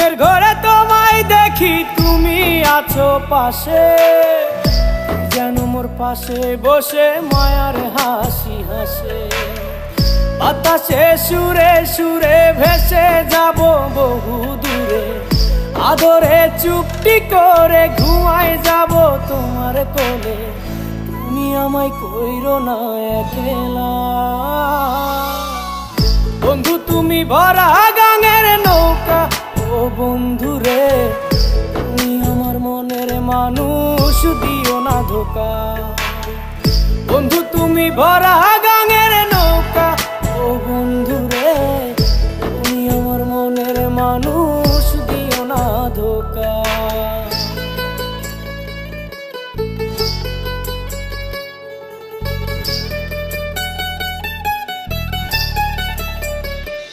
ঘুমের ঘরে তোমায় দেখি, তুমি আছো পাশে, যেন মোর পাশে বসে মায়ার হাসি হাসে। বাতাসে সুরে সুরে ভেসে যাব বহু দূরে, আদরে চুপটি করে ঘুমায় যাব তোমার কোলে। তুমি আমায় কইরো না একলা বন্ধু, তুমি ভরা গাঙের নৌকা। ও বন্ধু রে, তুমি আমার মনের মানুষ, দিও না ধোকা। বন্ধু তুমি ভরা গাঙের